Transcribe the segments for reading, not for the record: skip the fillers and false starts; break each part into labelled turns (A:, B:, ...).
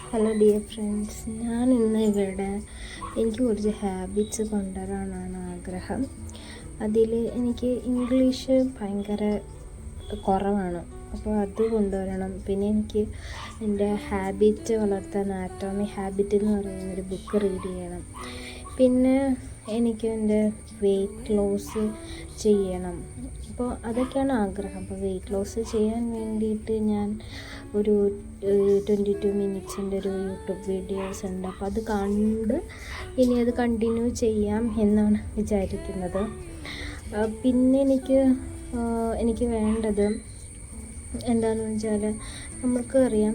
A: Hello dear friends, ഞാൻ ഇന്ന് ഇവിടെ എനിക്ക് കുറച്ച് ഹാബിറ്റ്സ് കൊണ്ടുവരാനാണ് ആഗ്രഹം. അതിൽ എനിക്ക് ഇംഗ്ലീഷ് ഭയങ്കര കുറവാണ്, അപ്പോൾ അത് കൊണ്ടുവരണം. പിന്നെ എനിക്ക് എൻ്റെ ഹാബിറ്റ് വളർത്താൻ ആറ്റോമിക് ഹാബിറ്റ് എന്ന് പറയുന്നൊരു ബുക്ക് റീഡ് ചെയ്യണം. പിന്നെ എനിക്ക് എൻ്റെ വെയ്റ്റ് ലോസ് ചെയ്യണം. അപ്പോൾ അതൊക്കെയാണ് ആഗ്രഹം. അപ്പോൾ വെയ്റ്റ് ലോസ് ചെയ്യാൻ വേണ്ടിയിട്ട് ഞാൻ ഒരു 22 മിനിറ്റ്സിൻ്റെ ഒരു യൂട്യൂബ് വീഡിയോസ് ഉണ്ട്. അപ്പോൾ അത് കണ്ട് ഇനി അത് കണ്ടിന്യൂ ചെയ്യാം എന്നാണ് വിചാരിക്കുന്നത്. പിന്നെ എനിക്ക് വേണ്ടത് എന്താണെന്ന് വെച്ചാൽ, നമ്മൾക്ക് അറിയാം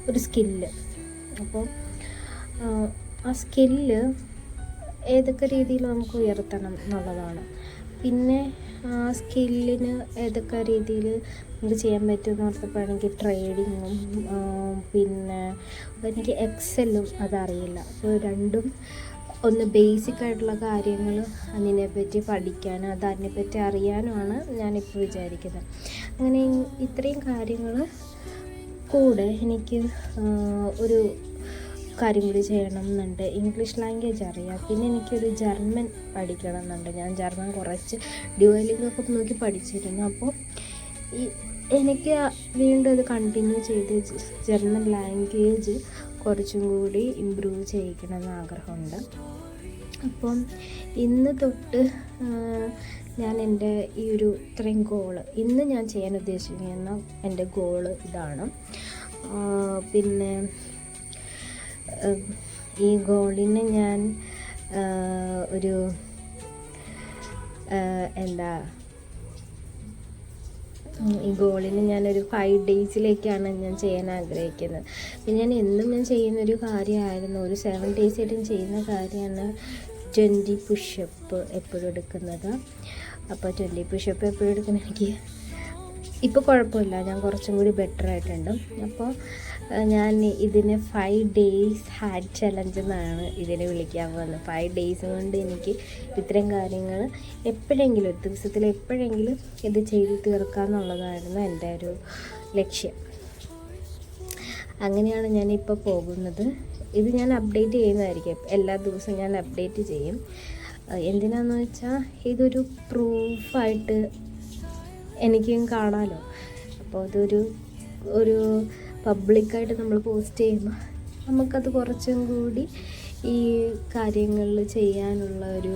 A: ഒരു സ്കില്ല്. അപ്പോൾ ആ സ്കില്ല് ഏതൊക്കെ രീതിയിൽ നമുക്ക് ഉയർത്തണം എന്നുള്ളതാണ്. പിന്നെ ആ സ്കില്ലിന് ഏതൊക്കെ രീതിയിൽ നമുക്ക് ചെയ്യാൻ പറ്റുമെന്ന് ഓർത്തപ്പോഴെങ്കിൽ ട്രേഡിങ്ങും പിന്നെ എനിക്ക് എക്സലും അതറിയില്ല. അപ്പോൾ രണ്ടും ഒന്ന് ബേസിക് ആയിട്ടുള്ള കാര്യങ്ങൾ അതിനെപ്പറ്റി പഠിക്കാനും അതിനെപ്പറ്റി അറിയാനുമാണ് ഞാനിപ്പോൾ വിചാരിക്കുന്നത്. അങ്ങനെ ഇത്രയും കാര്യങ്ങൾ കൂടെ എനിക്ക് ഒരു കാര്യം കൂടി ചെയ്യണം എന്നുണ്ട്. ഇംഗ്ലീഷ് ലാംഗ്വേജ് അറിയാം. പിന്നെ എനിക്കൊരു ജർമ്മൻ പഠിക്കണം എന്നുണ്ട്. ഞാൻ ജർമ്മൻ കുറച്ച് ഡ്യുവലിംഗൊക്കെ നോക്കി പഠിച്ചിരുന്നു. അപ്പോൾ എനിക്ക് വീണ്ടും അത് കണ്ടിന്യൂ ചെയ്ത് ജർമ്മൻ ലാംഗ്വേജ് കുറച്ചും കൂടി ഇമ്പ്രൂവ് ചെയ്യിക്കണമെന്ന് ആഗ്രഹമുണ്ട്. അപ്പം ഇന്ന് തൊട്ട് ഞാൻ എൻ്റെ ഈ ഒരു ഇത്രയും ഗോള് ഇന്ന് ഞാൻ ചെയ്യാൻ ഉദ്ദേശിക്കുന്ന എൻ്റെ ഗോള് ഇതാണ്. പിന്നെ ഈ ഗോളിന് ഞാൻ ഞാനൊരു 5 ഡേയ്സിലേക്കാണ് ഞാൻ ചെയ്യാൻ ആഗ്രഹിക്കുന്നത്. പിന്നെ ഞാൻ ചെയ്യുന്നൊരു കാര്യമായിരുന്നു, ഒരു 7 days ആയിട്ടും ചെയ്യുന്ന കാര്യമാണ് 20 പുഷപ്പ് എപ്പോഴും എടുക്കുന്നത്. അപ്പോൾ 20 പുഷപ്പ് എപ്പോഴും എടുക്കുന്ന എനിക്ക് ഇപ്പോൾ കുഴപ്പമില്ല, ഞാൻ കുറച്ചും കൂടി ബെറ്റർ ആയിട്ടുണ്ട്. അപ്പോൾ ഞാൻ ഇതിന് 5 days ഹാഡ് ചലഞ്ച് എന്നാണ് ഇതിനെ വിളിക്കാൻ പോകുന്നത്. 5 days കൊണ്ട് എനിക്ക് ഇത്രയും കാര്യങ്ങൾ എപ്പോഴെങ്കിലും ഒരു ദിവസത്തിൽ എപ്പോഴെങ്കിലും ഇത് ചെയ്ത് തീർക്കാമെന്നുള്ളതായിരുന്നു എൻ്റെ ഒരു ലക്ഷ്യം. അങ്ങനെയാണ് ഞാനിപ്പോൾ പോകുന്നത്. ഇത് ഞാൻ അപ്ഡേറ്റ് ചെയ്യുന്നതായിരിക്കും, എല്ലാ ദിവസവും ഞാൻ അപ്ഡേറ്റ് ചെയ്യും. എന്തിനാണെന്ന് വെച്ചാൽ ഇതൊരു പ്രൂഫായിട്ട് എനിക്കും കാണാമല്ലോ. അപ്പോൾ അതൊരു പബ്ലിക്കായിട്ട് നമ്മൾ പോസ്റ്റ് ചെയ്യുമ്പോൾ നമുക്കത് കുറച്ചും കൂടി ഈ കാര്യങ്ങളിൽ ചെയ്യാനുള്ള ഒരു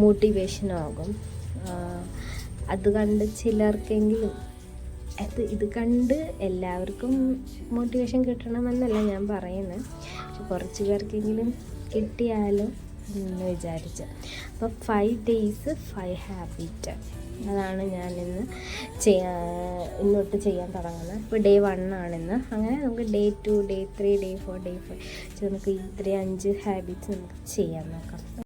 A: മോട്ടിവേഷനാകും. അത് കണ്ട് ചിലർക്കെങ്കിലും ഇത് കണ്ട് എല്ലാവർക്കും മോട്ടിവേഷൻ കിട്ടണമെന്നല്ല ഞാൻ പറയുന്നത്, പക്ഷെ കുറച്ച് പേർക്കെങ്കിലും കിട്ടിയാലും എന്ന് വിചാരിച്ച്. അപ്പോൾ 5 days 5 ഹാബിറ്റ് അതാണ് ഞാൻ ഇന്നോട്ട് ചെയ്യാൻ തുടങ്ങുന്നത്. ഇപ്പോൾ Day 1 ആണിന്ന്. അങ്ങനെ നമുക്ക് Day 2, Day 3, Day 4, Day 5 നമുക്ക് ഇത്രയും 5 ഹാബിറ്റ്സ് നമുക്ക് ചെയ്യാൻ നോക്കാം.